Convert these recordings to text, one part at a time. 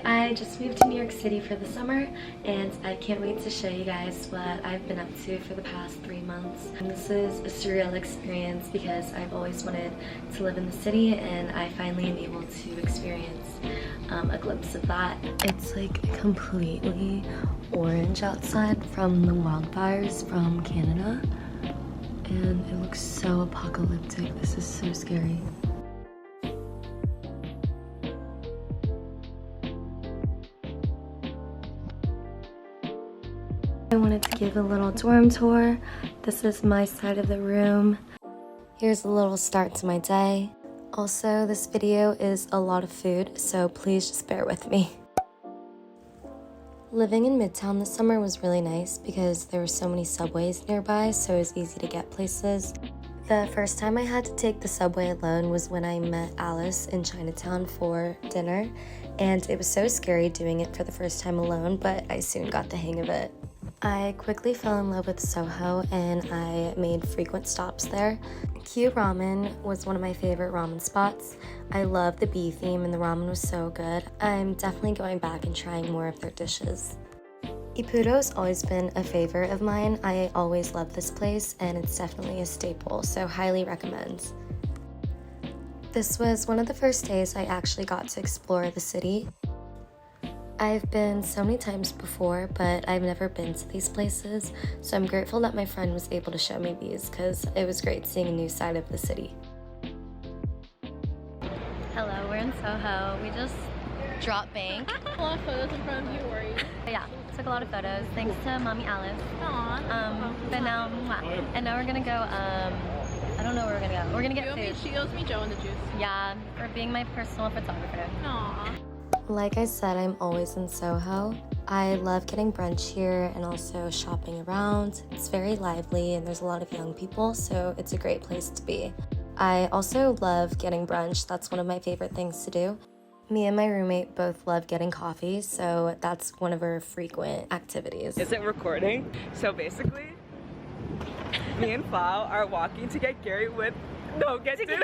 I just moved to New York City for the summer and I can't wait to show you guys what I've been up to for the past 3 months. And this is a surreal experience because I've always wanted to live in the city and I finally am able to experience a glimpse of that. It's like completely orange outside from the wildfires from Canada and it looks so apocalyptic. This is so scary. I wanted to give a little dorm tour. This is my side of the room. Here's a little start to my day. Also, this video is a lot of food, so please just bear with me. Living in Midtown this summer was really nice because there were so many subways nearby, so it was easy to get places. The first time I had to take the subway alone was when I met Alice in Chinatown for dinner, and it was so scary doing it for the first time alone, but I soon got the hang of it. I quickly fell in love with Soho and I made frequent stops there. Q Ramen was one of my favorite ramen spots. I love the bee theme and the ramen was so good. I'm definitely going back and trying more of their dishes. Ippudo's always been a favorite of mine. I always love this place and it's definitely a staple, so highly recommend. This was one of the first days I actually got to explore the city. I've been so many times before, but I've never been to these places, so I'm grateful that my friend was able to show me these because it was great seeing a new side of the city. Hello, we're in Soho. We just dropped bank. A lot of photos in front of you, were you? Yeah, took a lot of photos thanks to Mommy Alice. Aww. But now, and now we're gonna go, I don't know where we're gonna go. We're gonna get food. She owes me Joe and the juice. Yeah, for being my personal photographer. Aww. Like I said, I'm always in Soho. I love getting brunch here and also shopping around. It's very lively and there's a lot of young people, so it's a great place to be. I also love getting brunch. That's one of my favorite things to do. Me and my roommate both love getting coffee, so that's one of our frequent activities. Is it recording? So basically, me and Flau are walking to get Gary with dinner.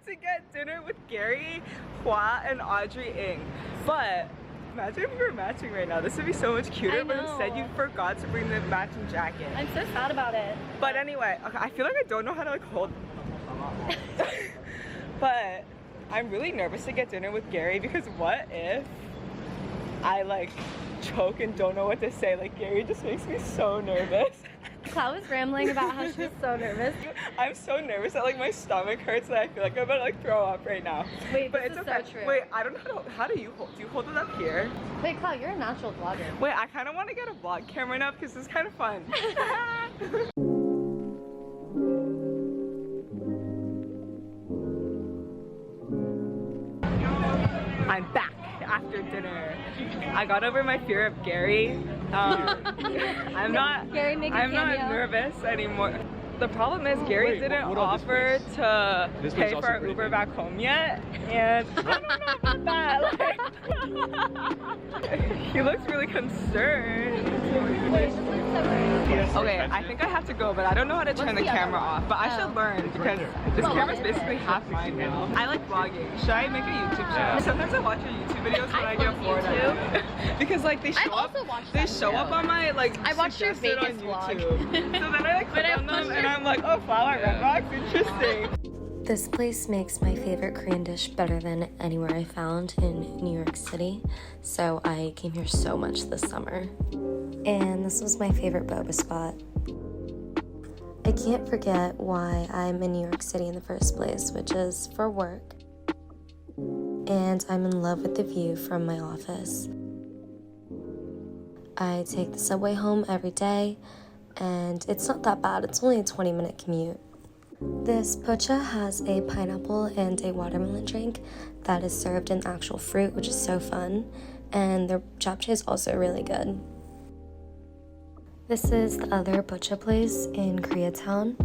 To get dinner with Gary, Hua, and Audrey Ng. But imagine if we were matching right now. This would be so much cuter, but instead you forgot to bring the matching jacket. I'm so sad about it. But anyway, okay, I feel like I don't know how to like hold. But I'm really nervous to get dinner with Gary because what if I like choke and don't know what to say? Like Gary just makes me so nervous. Clau was rambling about how she was so nervous. I'm so nervous that like my stomach hurts that I feel like I'm about to like throw up right now. Wait, but this it's is okay. so true. Wait, I don't know how do you hold? Do you hold it up here? Wait, Clau, you're a natural vlogger. Wait, I kind of want to get a vlog camera now because it's kind of fun. I'm back after dinner. I got over my fear of Gary. I'm not nervous anymore. The problem is Gary didn't offer to pay for our Uber back home yet, and I don't know about that. Like, he looks really concerned. Okay, I think I have to go, but I don't know how to turn the camera off. But I should learn because this camera's basically half mine now. I like vlogging. Should I make a YouTube channel? Sometimes I watch your YouTube videos when I get bored of it. Because like they show up on my like I watched your suggested Vegas on vlog. YouTube. So then I like click on them and I'm like, oh, flower red rocks, interesting. This place makes my favorite Korean dish better than anywhere I found in New York City, so I came here so much this summer. And this was my favorite boba spot. I can't forget why I'm in New York City in the first place, which is for work. And I'm in love with the view from my office. I take the subway home every day, and it's not that bad. It's only a 20-minute commute. This pocha has a pineapple and a watermelon drink that is served in actual fruit, which is so fun, and their japchae is also really good. This is the other pocha place in Koreatown,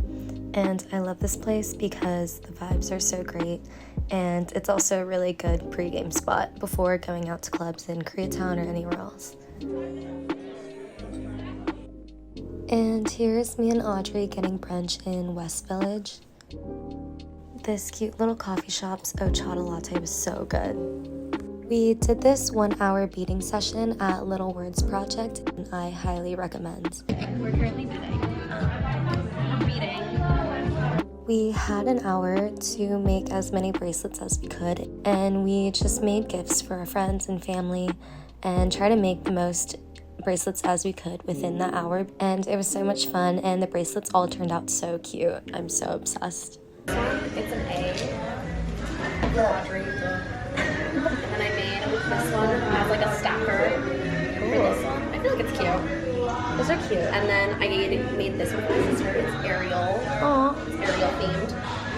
and I love this place because the vibes are so great, and it's also a really good pregame spot before going out to clubs in Koreatown or anywhere else. And here's me and Audrey getting brunch in West Village. This cute little coffee shop's xoxo latte was so good. We did this 1-hour beading session at Little Words Project, and I highly recommend. We're currently beading. We had an hour to make as many bracelets as we could, and we just made gifts for our friends and family and try to make the most bracelets as we could within that hour. And it was so much fun, and the bracelets all turned out so cute. I'm so obsessed. It's an A. Audrey. And I made this one as like a stacker for this one. I feel like it's cute. Those are cute. And then I made this one for my sister. It's Ariel. Aww. It's Ariel themed.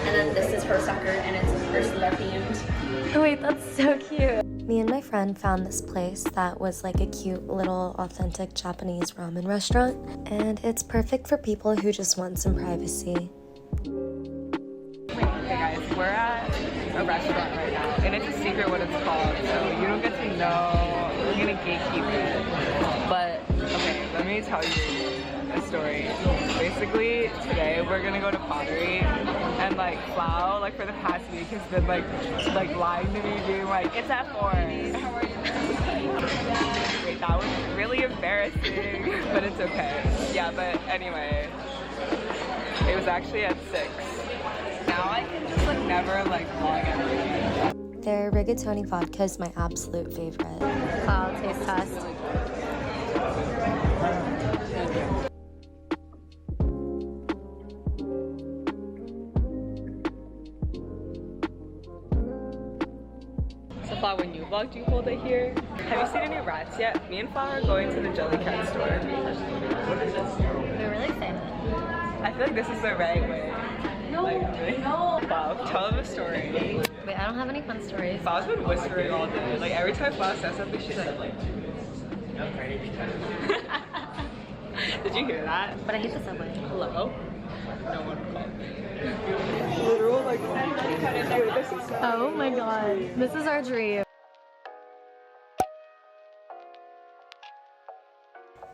And then this is her sucker and it's Ursula themed. Oh wait, that's so cute. Me and my friend found this place that was like a cute little authentic Japanese ramen restaurant, and it's perfect for people who just want some privacy. Hey guys, we're at a restaurant right now, and it's a secret what it's called, so you don't get to know. We're gonna gatekeep it. But okay, let me tell you a story. Basically, today we're gonna go to pottery, and like Flau, like for the past week, has been like lying to me, being like, "It's at 4." Wait, that was really embarrassing, but it's okay. Yeah, but anyway, it was actually at 6. Now I can just like never like vlog everything. Their rigatoni vodka is my absolute favorite. Taste test. So Flau, when you vlog, do you hold it here? Have you seen any rats yet? Me and Flau are going to the Jellycat store. We're really excited. I feel like this is the right way. No. Flau, tell them a story. Wait, I don't have any fun stories. Flau's been whispering all day. Like every time Flau says something, she's like. Did you hear that? But I hate the subway. Hello? No one called me. Literal like. Oh my god. This is our dream.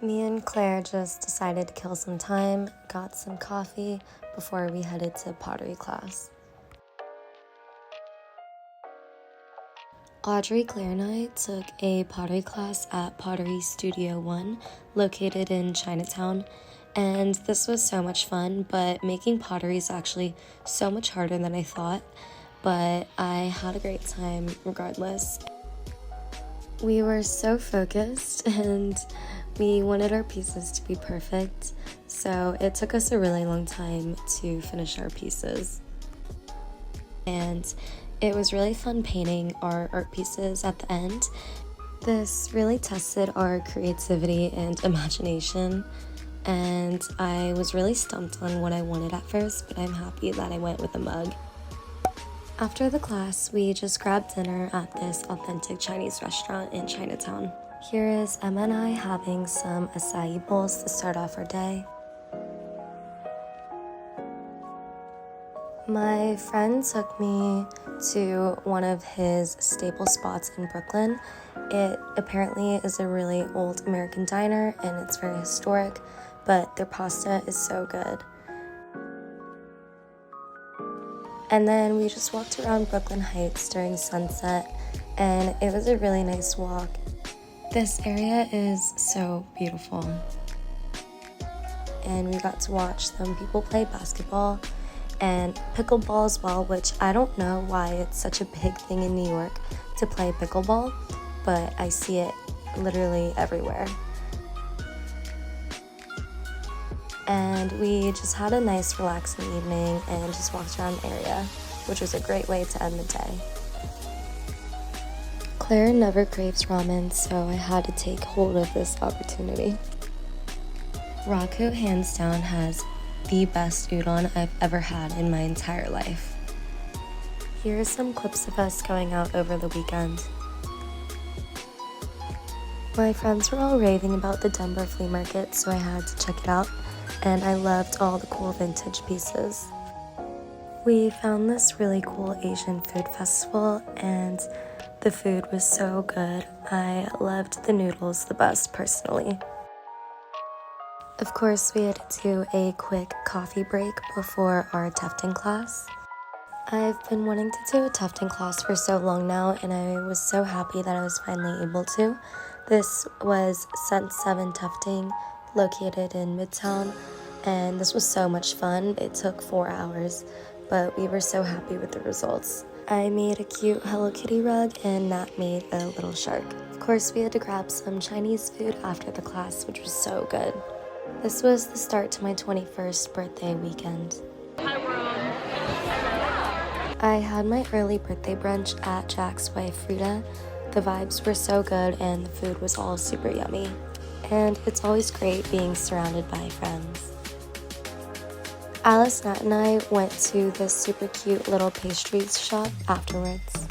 Me and Claire just decided to kill some time, got some coffee before we headed to pottery class. Audrey, Claire, and I took a pottery class at Pottery Studio 1, located in Chinatown, and this was so much fun, but making pottery is actually so much harder than I thought, but I had a great time regardless. We were so focused and we wanted our pieces to be perfect, so it took us a really long time to finish our pieces. And it was really fun painting our art pieces at the end. This really tested our creativity and imagination, and I was really stumped on what I wanted at first, but I'm happy that I went with a mug. After the class, we just grabbed dinner at this authentic Chinese restaurant in Chinatown. Here is Emma and I having some acai bowls to start off our day. My friend took me to one of his staple spots in Brooklyn. It apparently is a really old American diner and it's very historic, but their pasta is so good. And then we just walked around Brooklyn Heights during sunset, and it was a really nice walk. This area is so beautiful. And we got to watch some people play basketball and pickleball as well, which I don't know why it's such a big thing in New York to play pickleball, but I see it literally everywhere. And we just had a nice relaxing evening and just walked around the area, which was a great way to end the day. Claire never craves ramen, so I had to take hold of this opportunity. Xoxo hands down has the best udon I've ever had in my entire life. Here are some clips of us going out over the weekend. My friends were all raving about the Denver flea market, so I had to check it out, and I loved all the cool vintage pieces. We found this really cool Asian food festival, and the food was so good. I loved the noodles the best personally. Of course, we had to do a quick coffee break before our tufting class. I've been wanting to do a tufting class for so long now, and I was so happy that I was finally able to. This was Sense 7 Tufting, located in Midtown, and this was so much fun. It took 4 hours, but we were so happy with the results. I made a cute Hello Kitty rug, and Nat made a little shark. Of course, we had to grab some Chinese food after the class, which was so good. This was the start to my 21st birthday weekend. I had my early birthday brunch at Jack's wife Frida. The vibes were so good and the food was all super yummy. And it's always great being surrounded by friends. Alice, Nat, and I went to this super cute little pastries shop afterwards.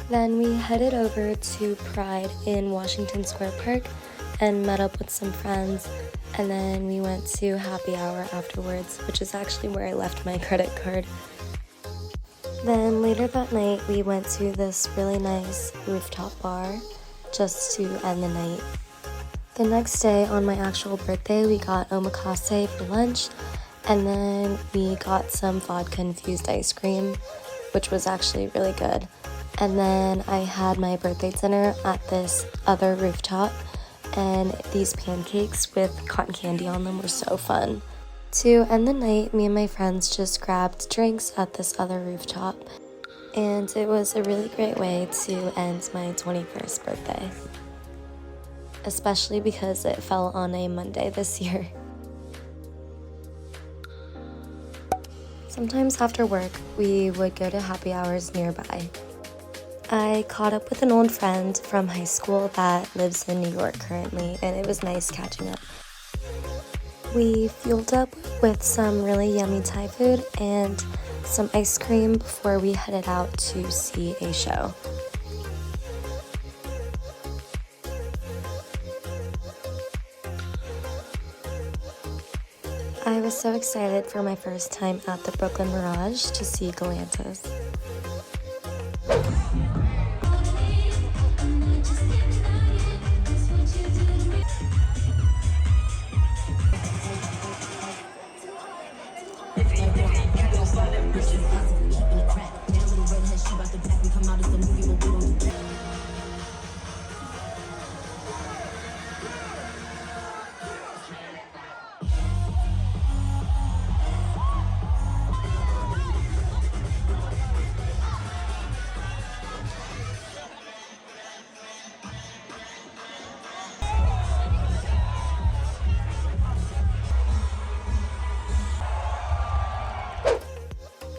Then we headed over to Pride in Washington Square Park and met up with some friends, and then we went to happy hour afterwards, which is actually where I left my credit card. Then later that night we went to this really nice rooftop bar just to end the night. The next day on my actual birthday we got omakase for lunch, and then we got some vodka infused ice cream, which was actually really good. And then I had my birthday dinner at this other rooftop, and these pancakes with cotton candy on them were so fun. To end the night, me and my friends just grabbed drinks at this other rooftop, and it was a really great way to end my 21st birthday. Especially because it fell on a Monday this year. Sometimes after work, we would go to happy hours nearby. I caught up with an old friend from high school that lives in New York currently, and it was nice catching up. We fueled up with some really yummy Thai food and some ice cream before we headed out to see a show. I was so excited for my first time at the Brooklyn Mirage to see Galantis.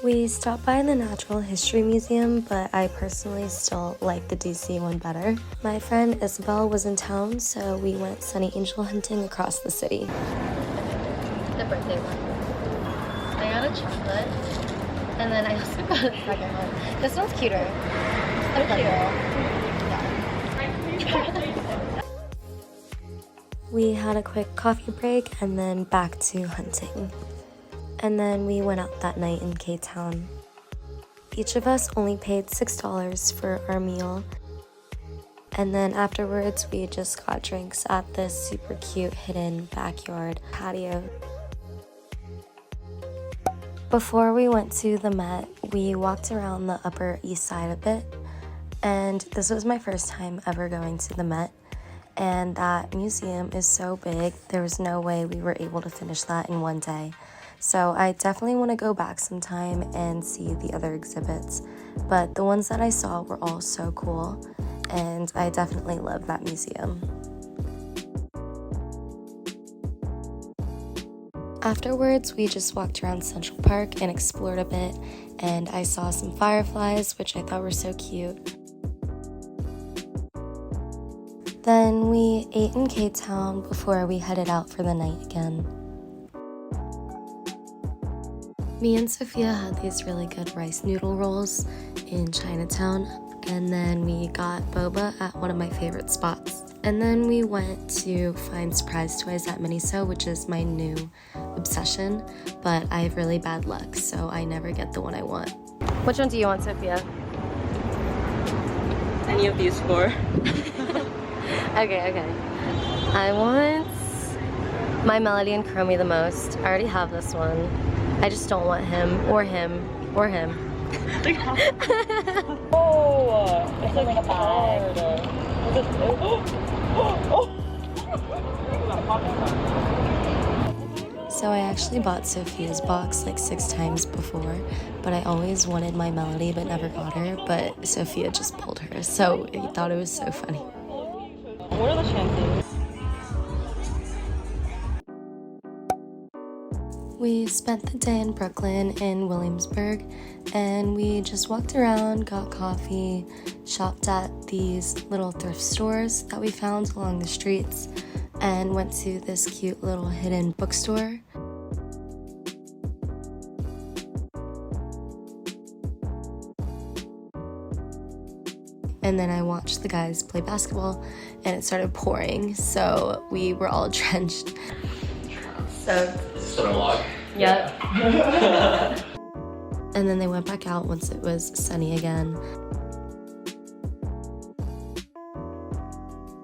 We stopped by the Natural History Museum, but I personally still like the DC one better. My friend Isabel was in town, so we went Sunny Angel hunting across the city. The birthday one. I got a chocolate, and then I also got a second one. This one's cuter. So cute. We had a quick coffee break and then back to hunting. And then we went out that night in K-Town. Each of us only paid $6 for our meal. And then afterwards, we just got drinks at this super cute hidden backyard patio. Before we went to the Met, we walked around the Upper East Side a bit. And this was my first time ever going to the Met. And that museum is so big, there was no way we were able to finish that in one day. So I definitely want to go back sometime and see the other exhibits. But the ones that I saw were all so cool, and I definitely love that museum. Afterwards, we just walked around Central Park and explored a bit, and I saw some fireflies, which I thought were so cute. Then we ate in K-Town before we headed out for the night again. Me and Sophia had these really good rice noodle rolls in Chinatown, and then we got boba at one of my favorite spots. And then we went to find surprise toys at Miniso, which is my new obsession, but I have really bad luck, so I never get the one I want. Which one do you want, Sophia? Any of these four? Okay. I want My Melody and Chromie the most. I already have this one. I just don't want him or him or him. Oh, It's like a bag. So I actually bought Sophia's box like 6 times before, but I always wanted my Melody but never got her, but Sophia just pulled her, so I thought it was so funny. What are the chances? We spent the day in Brooklyn in Williamsburg, and we just walked around, got coffee, shopped at these little thrift stores that we found along the streets, and went to this cute little hidden bookstore. And then I watched the guys play basketball, and it started pouring, so we were all drenched. So yep. And then they went back out once it was sunny again.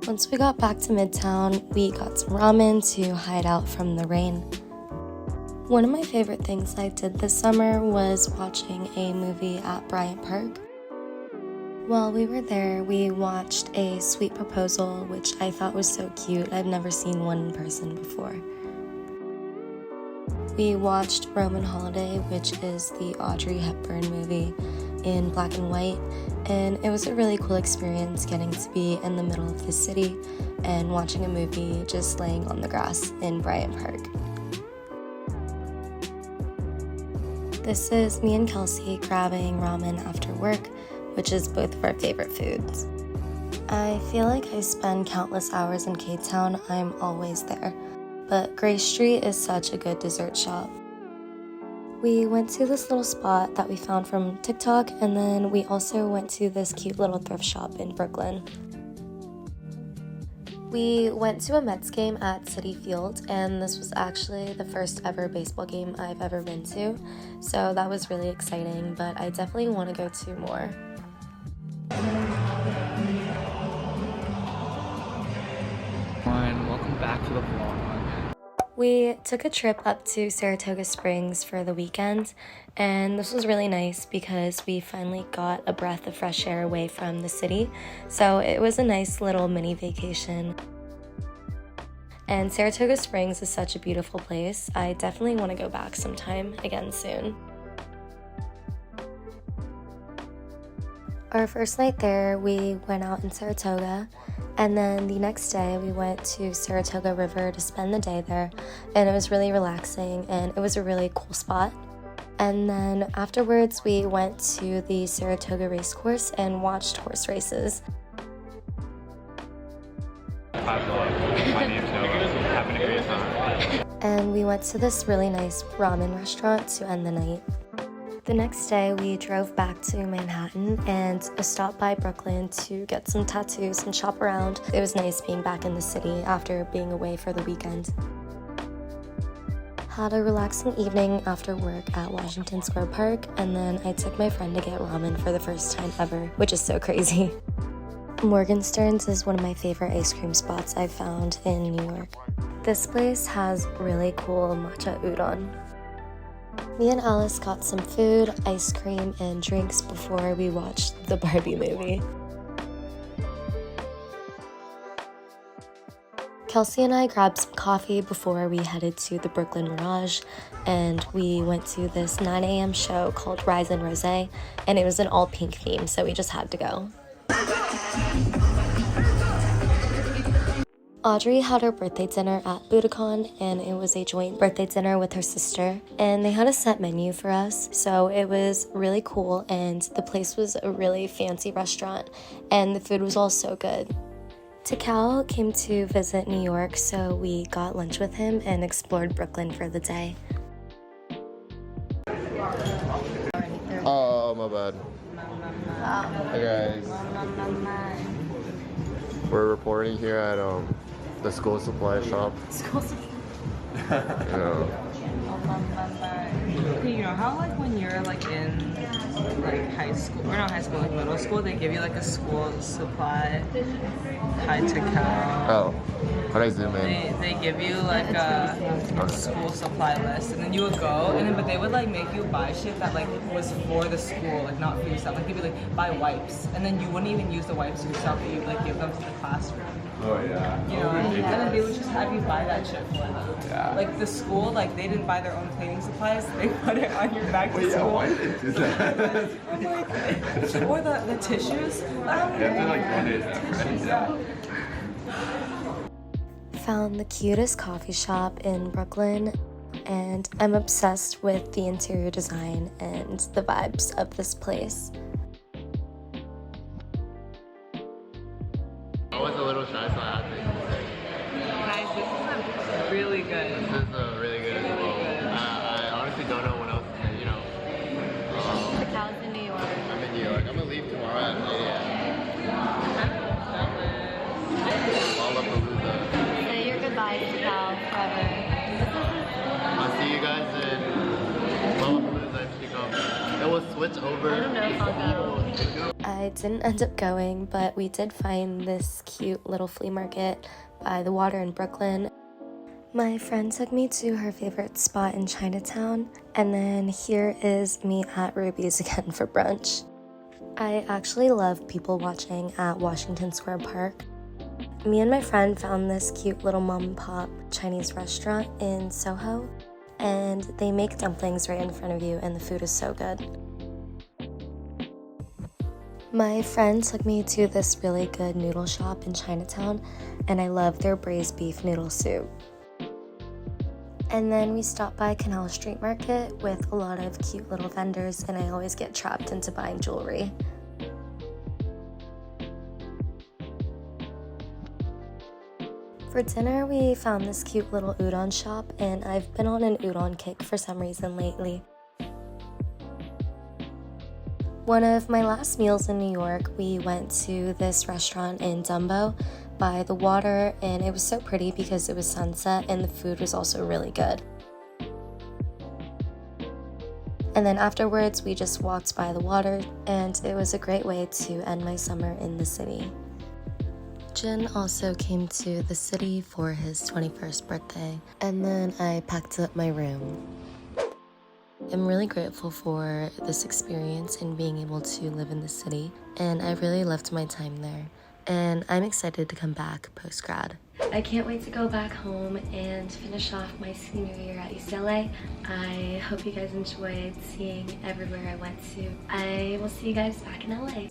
Once we got back to Midtown, we got some ramen to hide out from the rain. One of my favorite things I did this summer was watching a movie at Bryant Park. While we were there, we watched A Sweet Proposal, which I thought was so cute. I've never seen one in person before. We watched Roman Holiday, which is the Audrey Hepburn movie in black and white, and it was a really cool experience getting to be in the middle of the city and watching a movie just laying on the grass in Bryant Park. This is me and Kelsey grabbing ramen after work, which is both of our favorite foods. I feel like I spend countless hours in K-Town. I'm always there. But Grace Street is such a good dessert shop. We went to this little spot that we found from TikTok, and then we also went to this cute little thrift shop in Brooklyn. We went to a Mets game at Citi Field, and this was actually the first ever baseball game I've ever been to, so that was really exciting, but I definitely want to go to more. Welcome back to the vlog. We took a trip up to Saratoga Springs for the weekend, and this was really nice because we finally got a breath of fresh air away from the city, so it was a nice little mini vacation. And Saratoga Springs is such a beautiful place. I definitely want to go back sometime again soon. Our first night there, we went out in Saratoga, and then the next day we went to Saratoga River to spend the day there, and it was really relaxing and it was a really cool spot. And then afterwards we went to the Saratoga Racecourse and watched horse races. Hi vlog, my name's Noah, having a great time. And we went to this really nice ramen restaurant to end the night. The next day, we drove back to Manhattan and stopped by Brooklyn to get some tattoos and shop around. It was nice being back in the city after being away for the weekend. Had a relaxing evening after work at Washington Square Park, and then I took my friend to get ramen for the first time ever, which is so crazy. Morgenstern's is one of my favorite ice cream spots I've found in New York. This place has really cool matcha udon. Me and Alice got some food, ice cream, and drinks before we watched the Barbie movie. Kelsey and I grabbed some coffee before we headed to the Brooklyn Mirage, and we went to this 9 a.m. show called Rise and Rosé, and it was an all-pink theme, so we just had to go. Audrey had her birthday dinner at Budokan, and it was a joint birthday dinner with her sister, and they had a set menu for us, so it was really cool, and the place was a really fancy restaurant, and the food was all so good. Takao came to visit New York, so we got lunch with him and explored Brooklyn for the day. Oh, my bad. Hey guys. We're reporting here at the school supply shop. School supply. You know how like when you're like in like high school, or not high school, like middle school, they give you like a school supply. Hi to Cal. Oh, how do I zoom in? They give you like a school supply list, and then you would go, and then but they would like make you buy shit that like was for the school, like not for yourself. Like they'd be like buy wipes, and then you wouldn't even use the wipes yourself. But you'd like give them to the classroom. Oh yeah. You know, and then they would just have you buy that shit for them. Yeah. Like the school, like they didn't buy their own cleaning supplies. They put it on your back to school. Why did they do that? I'm like, or the tissues. You have to like run it. Yeah. Found the cutest coffee shop in Brooklyn, and I'm obsessed with the interior design and the vibes of this place. I was a little shy, so I had to. Guys, this is really good. This is really good as well. I honestly don't know what else, you know. How's in New York? I'm in New York. I'm gonna leave tomorrow at 8 a.m. Lollapalooza. Say your goodbyes to Cal forever. I'll see you guys in Lollapalooza if you come. Then we'll switch over. I don't know if I'll go. I didn't end up going, but we did find this cute little flea market by the water in Brooklyn. My friend took me to her favorite spot in Chinatown, and then here is me at Ruby's again for brunch. I actually love people watching at Washington Square Park. Me and my friend found this cute little mom and pop Chinese restaurant in Soho, and they make dumplings right in front of you, and the food is so good. My friend took me to this really good noodle shop in Chinatown, and I love their braised beef noodle soup. And then we stopped by Canal Street Market with a lot of cute little vendors, and I always get trapped into buying jewelry. For dinner, we found this cute little udon shop, and I've been on an udon kick for some reason lately. One of my last meals in New York, we went to this restaurant in Dumbo by the water, and it was so pretty because it was sunset and the food was also really good. And then afterwards, we just walked by the water, and it was a great way to end my summer in the city. Jin also came to the city for his 21st birthday, and then I packed up my room. I'm really grateful for this experience and being able to live in the city, and I really loved my time there, and I'm excited to come back post-grad. I can't wait to go back home and finish off my senior year at UCLA. I hope you guys enjoyed seeing everywhere I went to. I will see you guys back in LA.